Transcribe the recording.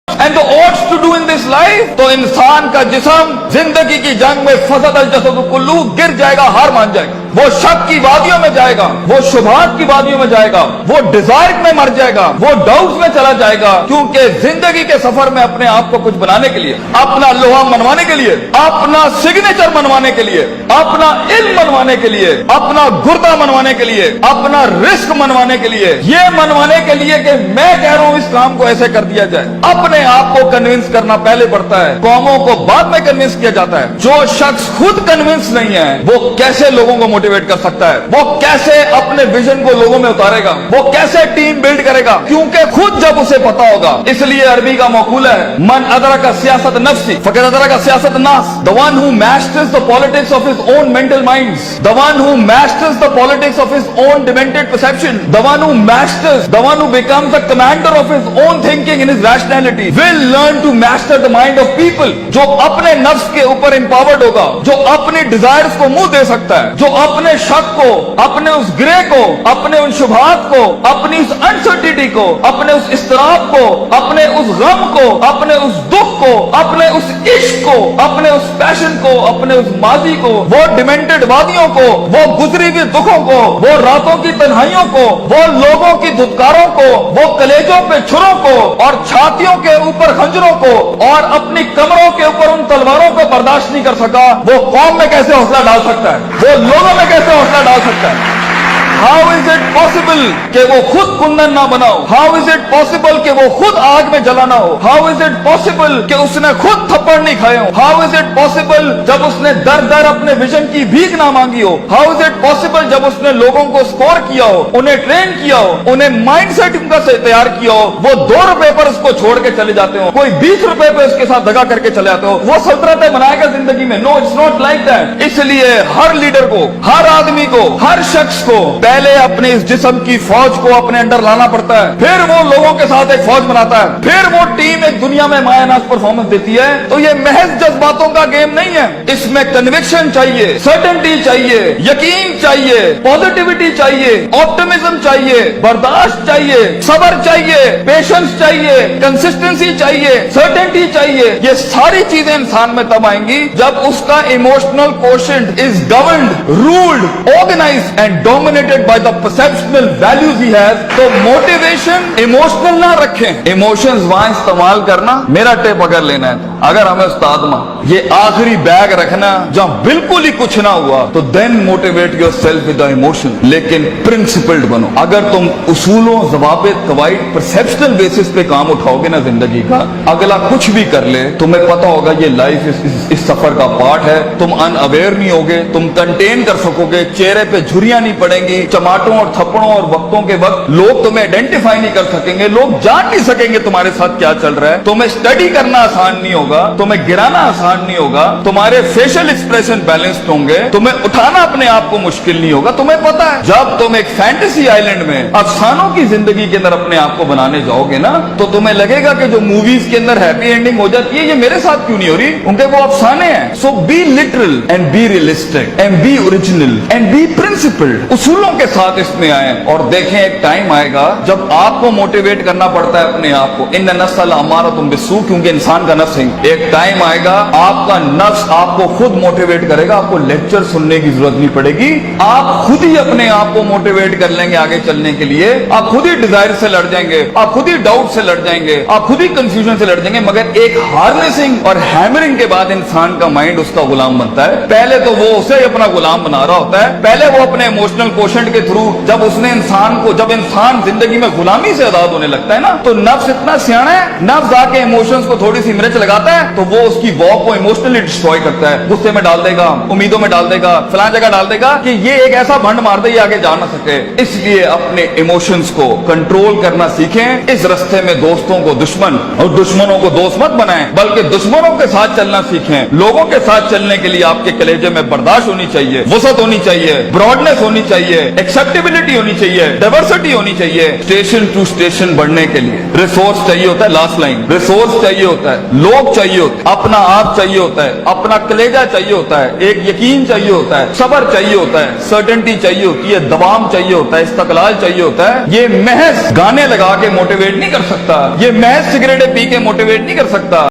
and the odds to do in this life, तो इंसान का जिस्म जिंदगी की जंग में फसदल जसद कुल्लू गिर जाएगा, हार मान जाएगा, वो शक की वादियों में जाएगा, वो शुबहात की वादियों में जाएगा, वो डिजायर में मर जाएगा, वो डाउट्स में चला जाएगा, क्योंकि जिंदगी के सफर में अपने आप को कुछ बनाने के लिए, अपना लोहा मनवाने के लिए, अपना सिग्नेचर मनवाने के लिए, अपना इल्म मनवाने के लिए, अपना गुर्दा मनवाने के लिए, अपना रिस्क मनवाने के लिए, ये मनवाने के लिए कि मैं कह रहा हूं इस्लाम को ऐसे कर दिया जाए, अपने आप को कन्विंस करना पहले पड़ता है, कौमों को बाद में कन्विंस किया जाता है। जो शख्स खुद कन्विंस नहीं है वो कैसे लोगों को मोटिवेट कर सकता है, वो कैसे अपने विजन को लोगों में उतारेगा, वो कैसे टीम बिल्ड करेगा, क्योंकि खुद जब उसे पता होगा। इसलिए अरबी का मकूल है, मन अदरका सियासत नफ्सी फकद अदरका सियासत नास, the one who masters the politics of his own mental minds, the one who masters the politics of his own demented perception, the one who masters, the one who becomes the commander of his own thinking in his rationality will learn to master the mind of people. जो अपने नफ्स के ऊपर empowered होगा, जो अपनी desires को मुंह दे सकता है, जो अपने शक को, अपने उस ग्रे को, अपने उन शुभात को, अपनी उस अनसर्टिनिटी को, अपने उस इस्तराब को, अपने उस गम को, अपने उस दुख को, अपने उस इश्क को, अपने उस पैशन को, अपने उस माजी को, वो डिमेंटेड वादियों को, वो गुजरी हुई दुखों को, वो रातों की तन्हाइयों को, वो लोगों की धुतकारों को, वो कलेजों पे छुरों को और छातियों के ऊपर खंजरों को और अपनी कमरों के ऊपर उन तलवारों को बर्दाश्त नहीं कर सका, वो कौम में कैसे हौसला डाल सकता है, वो लोगों में कैसे हौसला डाल सकता है। How is it possible कि वो खुद कुंदन ना बनाओ? How is it possible कि वो खुद आग में जला ना हो? How is it possible कि उसने खुद थप्पड़ नहीं खाए हो? How is it possible जब उसने दर दर अपने विजन की भीख ना मांगी हो? How is it possible जब उसने लोगों को स्कोर किया हो, उन्हें ट्रेन किया हो, उन्हें माइंडसेट उनका तैयार किया हो, वो 2 रुपए पर उसको छोड़ के चले जाते हो, कोई 20 रुपए पे उसके साथ दगा करके चले जाते हो, वो सल्तनतें बनाएगा जिंदगी में? No, it's not like that. इसलिए हर लीडर को, हर आदमी को, हर शख्स को पहले अपने इस जिस्म की फौज को अपने अंडर लाना पड़ता है, फिर वो लोगों के साथ एक फौज बनाता है, फिर वो टीम एक दुनिया में मायानाज परफॉर्मेंस देती है। तो ये महज जज्बातों का गेम नहीं है, इसमें कन्विक्शन चाहिए, सर्टेनिटी चाहिए, यकीन चाहिए, पॉजिटिविटी चाहिए, ऑप्टिमिज्म चाहिए, बर्दाश्त चाहिए, सब्र चाहिए, पेशेंस चाहिए, कंसिस्टेंसी चाहिए, सर्टेनिटी चाहिए। ये सारी चीजें इंसान में तब आएंगी जब उसका emotional quotient is governed, ruled, organised and dominated by the perceptional values he has. तो मोटिवेशन इमोशनल ना रखें, इमोशंस वहां इस्तेमाल करना, मेरा टेप अगर लेना है अगर हमें उस्ताद मां ये आखिरी बैग रखना जहां बिल्कुल ही कुछ ना हुआ, तो then motivate yourself with the emotion, लेकिन प्रिंसिपल्ड बनो। अगर तुम उसूलों, ज़वाबित, कवाइद, परसेप्शनल बेसिस पे काम उठाओगे ना जिंदगी का, अगला कुछ भी कर ले तुम्हें पता होगा ये लाइफ इस सफर का पार्ट है, तुम अनअवेयर नहीं होगे, तुम कंटेन कर सकोगे, चेहरे पे झुर्रियां नहीं पड़ेंगी, चमाटों और थप्पड़ों और वक्तों के वक्त लोग तुम्हें आइडेंटिफाई नहीं कर सकेंगे, लोग जान नहीं सकेंगे तुम्हारे साथ क्या चल रहा है, तुम्हें स्टडी करना आसान नहीं होगा, तुम्हें गिराना आसान नहीं होगा, तुम्हारे फेशियल एक्सप्रेशन बैलेंस्ड होंगे, तुम्हें उठाना अपने आप को मुश्किल नहीं होगा। तुम्हें पता है जब तुम एक फैंटेसी आइलैंड में अफसानों की जिंदगी के अंदर अपने आप को बनाने जाओगे ना, तो तुम्हें लगेगा कि जो मूवीज के अंदर हैप्पी एंडिंग हो जाती है ये मेरे साथ क्यों नहीं हो रही, उनके वो अफसाने हैं। So be literal and be realistic and be original and be principled. उसूलों के साथ इसमें आए और देखें एक टाइम आएगा जब आपको मोटिवेट करना पड़ता है अपने आप को। इन नस्ल हमारा तुम बिस्सू, क्योंकि इंसान का नफ्स है। एक टाइम आएगा आपका नफ्स आपको खुद मोटिवेट करेगा, आपको लेक्चर सुनने की जरूरत नहीं पड़ेगी, आप खुद ही अपने आप को मोटिवेट कर लेंगे आगे चलने के लिए। आप खुद ही डिजायर से लड़ जाएंगे, आप खुद ही डाउट से लड़ जाएंगे, आप खुद ही कंफ्यूजन से लड़ जाएंगे। मगर एक हार्नेसिंग और हैमरिंग के बाद इंसान का माइंड उसका गुलाम बनता है। पहले तो वो उसे अपना गुलाम बना रहा होता है, पहले वो अपने इमोशनल कोशेंट के थ्रू जब इंसान जिंदगी में गुलामी से आजाद होने लगता है ना, तो नफ्स इतना सियाना है, नफ्स आके इमोशंस को थोड़ी सी मिर्च लगाता है तो वो उसकी वॉक को इमोशनली डिस्ट्रॉय करता है, गुस्से में डाल देगा, उम्मीदों में डाल देगा, फलां जगह डाल देगा कि ये एक ऐसा भंड मार दे ये आगे जा ना सके। इसलिए अपने इमोशंस को कंट्रोल करना सीखें। इस रास्ते में दोस्तों को दुश्मन और दुश्मनों को दोस्त मत बनाएं, बल्कि दुश्मनों के साथ चलना सीखें। लोगों के साथ चलने के लिए आपके कलेजे में बर्दाश्त होनी चाहिए, वसत होनी चाहिए, ब्रॉडनेस होनी चाहिए, एक्सेप्टेबिलिटी होनी चाहिए, डाइवर्सिटी होनी चाहिए। स्टेशन टू स्टेशन बढ़ने के लिए रिसोर्स चाहिए होता है, लास्ट लाइन रिसोर्स चाहिए होता है, लोग चाहिए होते हैं, अपना आप चाहिए चाहिए होता है, अपना कलेजा चाहिए होता है, एक यकीन चाहिए होता है, सब्र चाहिए होता है, सर्टेनिटी चाहिए होती है, दबाम चाहिए होता है, इस्तकलाल चाहिए होता है। ये महज गाने लगा के मोटिवेट नहीं कर सकता, ये महज सिगरेटें पी के मोटिवेट नहीं कर सकता।